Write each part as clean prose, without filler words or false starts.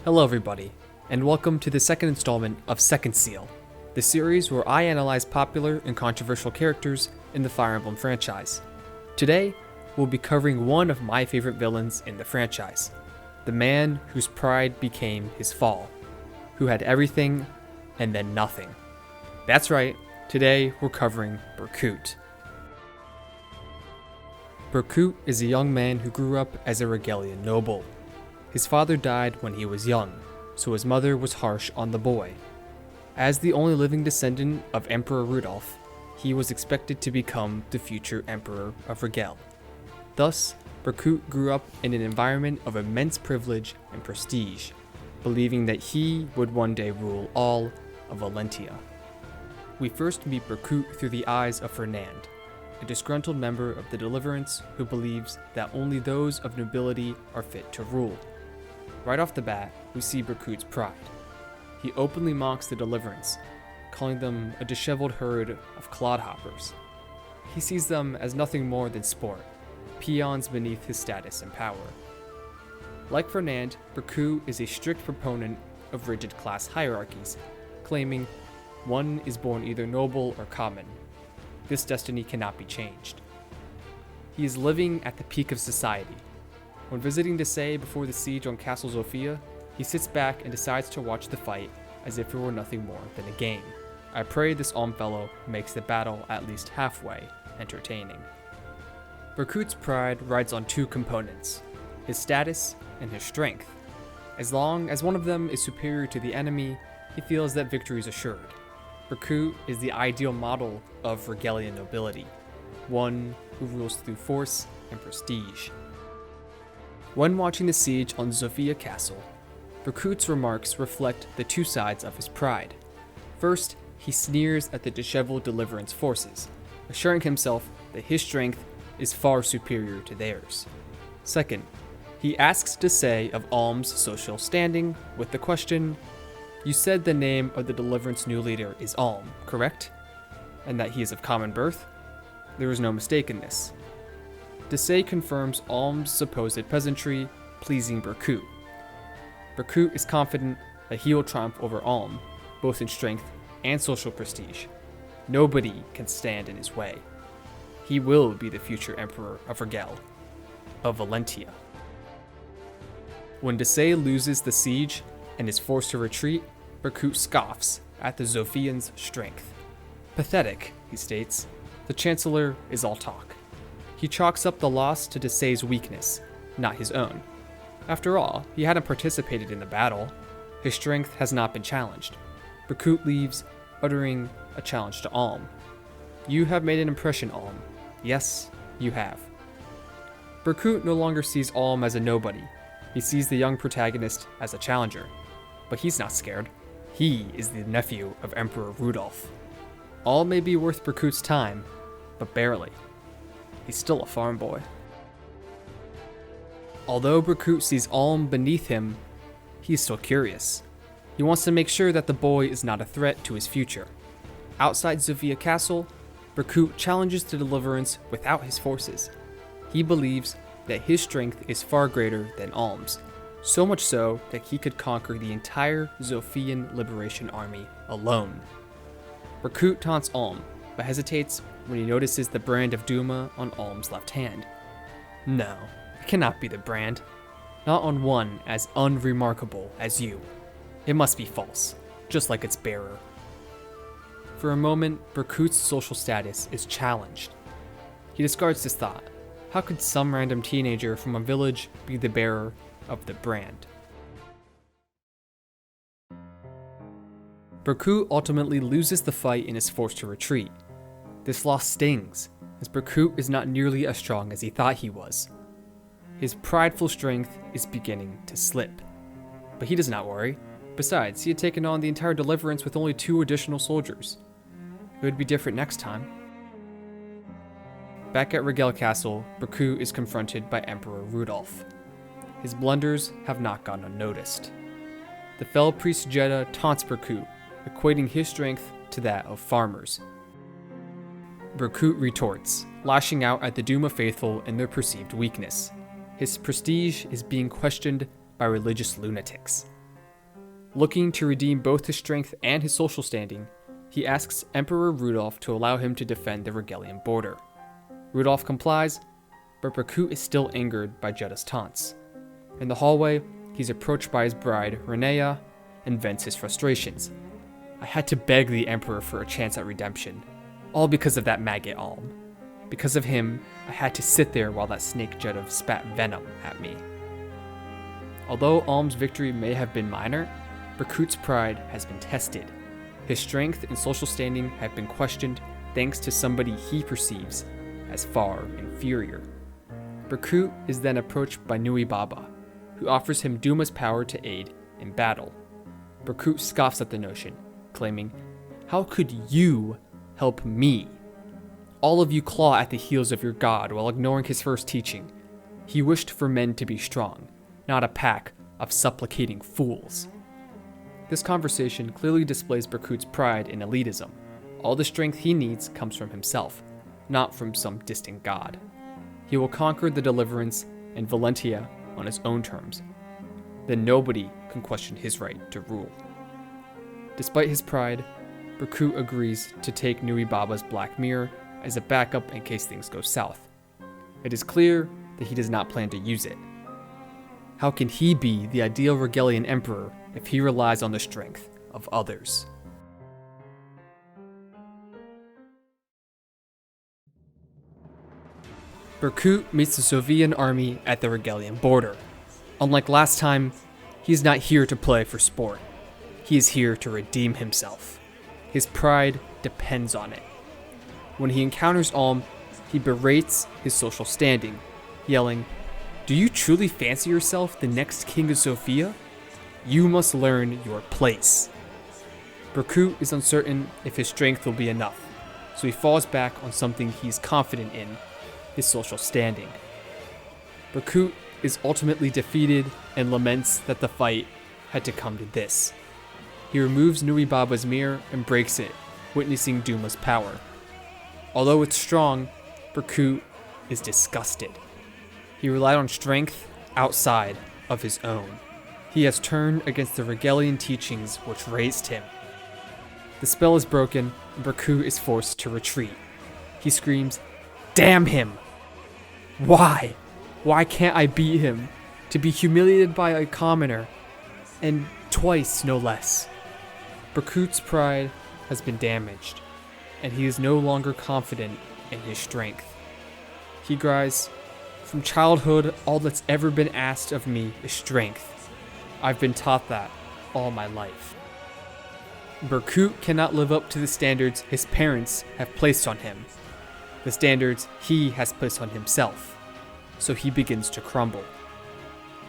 Hello everybody, and welcome to the second installment of Second Seal, the series where I analyze popular and controversial characters in the Fire Emblem franchise. Today, we'll be covering one of my favorite villains in the franchise, the man whose pride became his fall, who had everything and then nothing. That's right, today we're covering Berkut. Berkut is a young man who grew up as a Rigelian noble. His father died when he was young, so his mother was harsh on the boy. As the only living descendant of Emperor Rudolf, he was expected to become the future Emperor of Rigel. Thus, Berkut grew up in an environment of immense privilege and prestige, believing that he would one day rule all of Valentia. We first meet Berkut through the eyes of Fernand, a disgruntled member of the Deliverance who believes that only those of nobility are fit to rule. Right off the bat, we see Berkuts Pride. He openly mocks the Deliverance, calling them a disheveled herd of clodhoppers. He sees them as nothing more than sport, peons beneath his status and power. Like Fernand, Berkut is a strict proponent of rigid class hierarchies, claiming one is born either noble or common. This destiny cannot be changed. He is living at the peak of society. When visiting Desai before the siege on Castle Zofia, he sits back and decides to watch the fight as if it were nothing more than a game. I pray this Fellow makes the battle at least halfway entertaining. Berkuts' pride rides on two components, his status and his strength. As long as one of them is superior to the enemy, he feels that victory is assured. Berkut is the ideal model of Rigelian nobility, one who rules through force and prestige. When watching the siege on Zofia Castle, Berkut's remarks reflect the two sides of his pride. First, he sneers at the disheveled Deliverance forces, assuring himself that his strength is far superior to theirs. Second, he asks Desai of Alm's social standing with the question, "You said the name of the Deliverance new leader is Alm, correct? And that he is of common birth?" There is no mistake in this. Desai confirms Alm's supposed peasantry, pleasing Berkut. Berkut is confident that he will triumph over Alm, both in strength and social prestige. Nobody can stand in his way. He will be the future Emperor of Rigel, of Valentia. When Desai loses the siege and is forced to retreat, Berkut scoffs at the Zofians' strength. "Pathetic," he states. "The Chancellor is all talk." He chalks up the loss to Desai's weakness, not his own. After all, he hadn't participated in the battle. His strength has not been challenged. Berkut leaves, uttering a challenge to Alm. "You have made an impression, Alm. Yes, you have." Berkut no longer sees Alm as a nobody. He sees the young protagonist as a challenger. But he's not scared. He is the nephew of Emperor Rudolf. Alm may be worth Berkut's time, but barely. He's still a farm boy. Although Berkut sees Alm beneath him, he's still curious. He wants to make sure that the boy is not a threat to his future. Outside Zofia Castle, Berkut challenges the Deliverance without his forces. He believes that his strength is far greater than Alm's, so much so that he could conquer the entire Zophian Liberation Army alone. Berkut taunts Alm, but hesitates when he notices the brand of Duma on Alm's left hand. No, it cannot be the brand. Not on one as unremarkable as you. It must be false, just like its bearer. For a moment, Berkut's social status is challenged. He discards this thought. How could some random teenager from a village be the bearer of the brand? Berkut ultimately loses the fight and is forced to retreat. This loss stings, as Berkut is not nearly as strong as he thought he was. His prideful strength is beginning to slip. But he does not worry. Besides, he had taken on the entire deliverance with only 2 additional soldiers. It would be different next time. Back at Rigel Castle, Berkut is confronted by Emperor Rudolf. His blunders have not gone unnoticed. The fell priest Jeddah taunts Berkut, equating his strength to that of farmers. Berkut retorts, lashing out at the Duma faithful and their perceived weakness. His prestige is being questioned by religious lunatics. Looking to redeem both his strength and his social standing, he asks Emperor Rudolf to allow him to defend the Rigelian border. Rudolf complies, but Berkut is still angered by Jeddah's taunts. In the hallway, he's approached by his bride, Renea, and vents his frustrations. I had to beg the Emperor for a chance at redemption, all because of that maggot Alm. Because of him, I had to sit there while that snake Jeddah spat venom at me. Although Alm's victory may have been minor, Berkuts' pride has been tested. His strength and social standing have been questioned thanks to somebody he perceives as far inferior. Berkut is then approached by Nui Baba, who offers him Duma's power to aid in battle. Berkut scoffs at the notion, claiming, "How could you help me? All of you claw at the heels of your god while ignoring his first teaching. He wished for men to be strong, not a pack of supplicating fools." This conversation clearly displays Berkut's pride in elitism. All the strength he needs comes from himself, not from some distant god. He will conquer the deliverance and Valentia on his own terms. Then nobody can question his right to rule. Despite his pride, Berkut agrees to take Nui Baba's Black Mirror as a backup in case things go south. It is clear that he does not plan to use it. How can he be the ideal Rigelian emperor if he relies on the strength of others? Berkut meets the Zophian army at the Rigelian border. Unlike last time, he is not here to play for sport. He is here to redeem himself. His pride depends on it. When he encounters Alm, he berates his social standing, yelling, "Do you truly fancy yourself the next king of Sophia? You must learn your place." Berkut is uncertain if his strength will be enough, so he falls back on something he's confident in, his social standing. Berkut is ultimately defeated and laments that the fight had to come to this. He removes Nui Baba's mirror and breaks it, witnessing Duma's power. Although it's strong, Berkut is disgusted. He relied on strength outside of his own. He has turned against the Rigelian teachings which raised him. The spell is broken, and Berkut is forced to retreat. He screams, "Damn him! Why? Why can't I beat him? To be humiliated by a commoner, and twice no less." Berkuts' pride has been damaged, and he is no longer confident in his strength. He cries, "From childhood, all that's ever been asked of me is strength. I've been taught that all my life." Berkut cannot live up to the standards his parents have placed on him, the standards he has placed on himself, so he begins to crumble.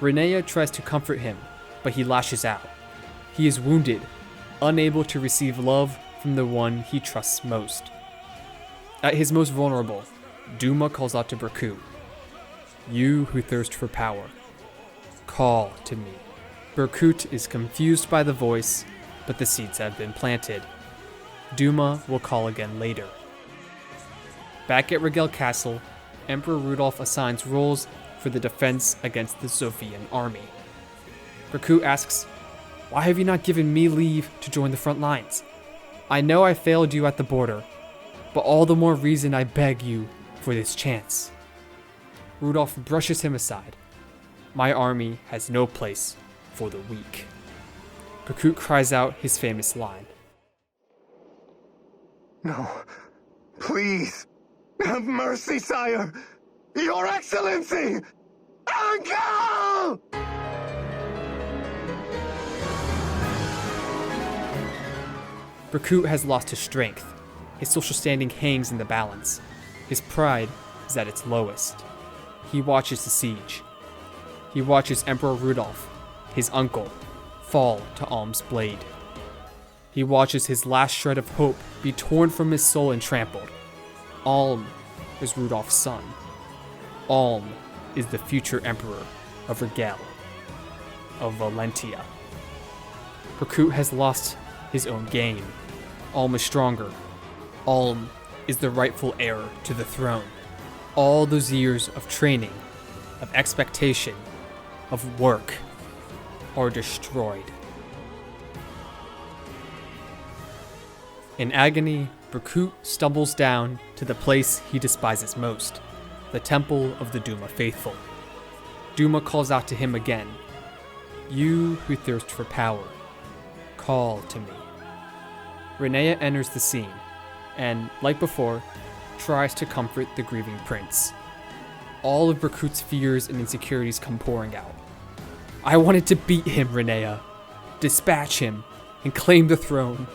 Renea tries to comfort him, but he lashes out. He is wounded, unable to receive love from the one he trusts most. At his most vulnerable, Duma calls out to Berkut, "You who thirst for power, call to me." Berkut is confused by the voice, but the seeds have been planted. Duma will call again later. Back at Rigel Castle, Emperor Rudolph assigns roles for the defense against the Sophian army. Berkut asks, "Why have you not given me leave to join the front lines? I know I failed you at the border, but all the more reason I beg you for this chance." Rudolph brushes him aside. "My army has no place for the weak." Berkut cries out his famous line. "No, please, have mercy, sire! Your Excellency! Uncle!" Berkut has lost his strength. His social standing hangs in the balance. His pride is at its lowest. He watches the siege. He watches Emperor Rudolph, his uncle, fall to Alm's blade. He watches his last shred of hope be torn from his soul and trampled. Alm is Rudolph's son. Alm is the future emperor of Rigel, of Valentia. Berkut has lost his own game. Alm is stronger. Alm is the rightful heir to the throne. All those years of training, of expectation, of work are destroyed. In agony, Berkut stumbles down to the place he despises most, the temple of the Duma faithful. Duma calls out to him again, "You who thirst for power, call to me." Renea enters the scene, and, like before, tries to comfort the grieving prince. All of Berkut's fears and insecurities come pouring out. "I wanted to beat him, Renea, dispatch him, and claim the throne.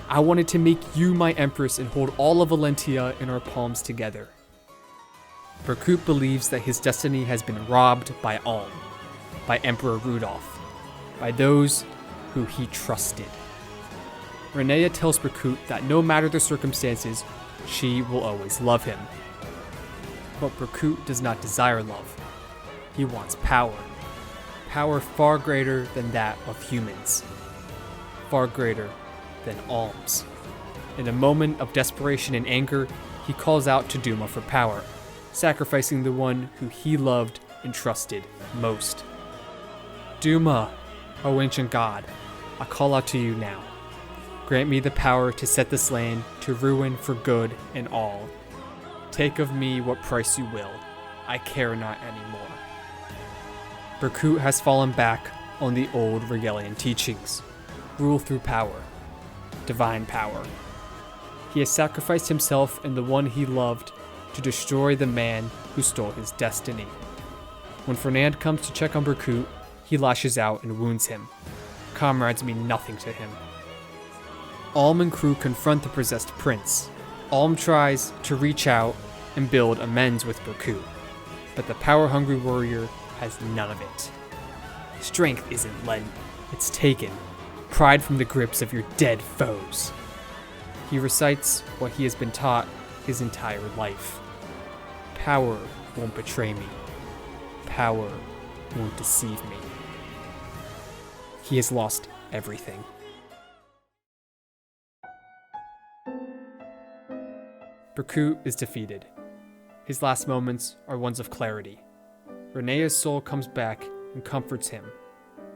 I wanted to make you my empress and hold all of Valentia in our palms together." Berkut believes that his destiny has been robbed by Alm, by Emperor Rudolph, by those who he trusted. Renea tells Berkut that no matter the circumstances, she will always love him. But Berkut does not desire love. He wants power. Power far greater than that of humans. Far greater than Alm's. In a moment of desperation and anger, he calls out to Duma for power, sacrificing the one who he loved and trusted most. "Duma, O ancient god, I call out to you now. Grant me the power to set this land to ruin for good and all. Take of me what price you will. I care not anymore." Berkut has fallen back on the old Rigelian teachings. Rule through power. Divine power. He has sacrificed himself and the one he loved to destroy the man who stole his destiny. When Fernand comes to check on Berkut, he lashes out and wounds him. Comrades mean nothing to him. Alm and crew confront the possessed prince. Alm tries to reach out and build amends with Berkut, but the power-hungry warrior has none of it. Strength isn't lent, it's taken. Pride from the grips of your dead foes. He recites what he has been taught his entire life. Power won't betray me. Power won't deceive me. He has lost everything. Berkut is defeated. His last moments are ones of clarity. Renea's soul comes back and comforts him.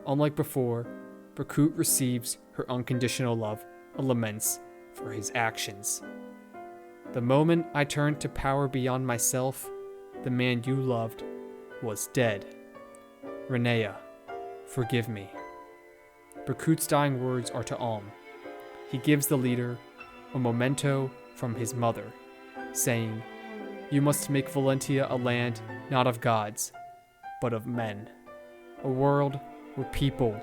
Unlike before, Berkut receives her unconditional love and laments for his actions. "The moment I turned to power beyond myself, the man you loved was dead. Renea, forgive me." Berkut's dying words are to Alm. He gives the leader a memento from his mother, saying, "You must make Valentia a land not of gods, but of men. A world where people,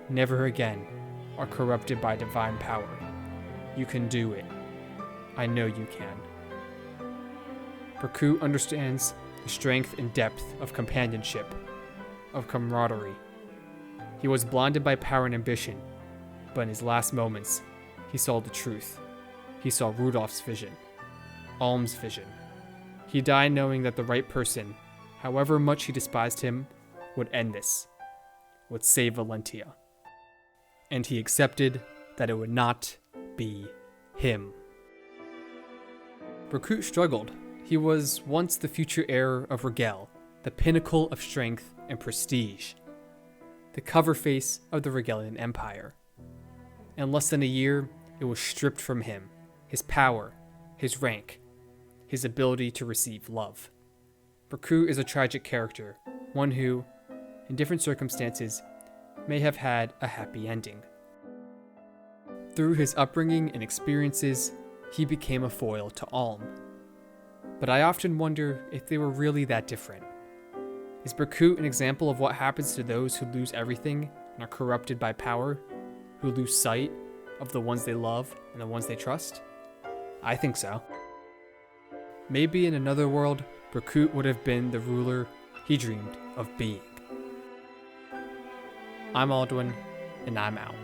never again, are corrupted by divine power. You can do it. I know you can." Berkut understands the strength and depth of companionship, of camaraderie. He was blinded by power and ambition, but in his last moments, he saw the truth. He saw Rudolph's vision, Alm's vision. He died knowing that the right person, however much he despised him, would end this, would save Valentia. And he accepted that it would not be him. Berkut struggled. He was once the future heir of Rigel, the pinnacle of strength and prestige, the cover face of the Rigelian Empire. In less than a year, it was stripped from him, his power, his rank, his ability to receive love. Berkut is a tragic character, one who, in different circumstances, may have had a happy ending. Through his upbringing and experiences, he became a foil to Alm. But I often wonder if they were really that different. Is Berkut an example of what happens to those who lose everything and are corrupted by power, who lose sight of the ones they love and the ones they trust? I think so. Maybe in another world, Berkut would have been the ruler he dreamed of being. I'm Aldwin, and I'm out.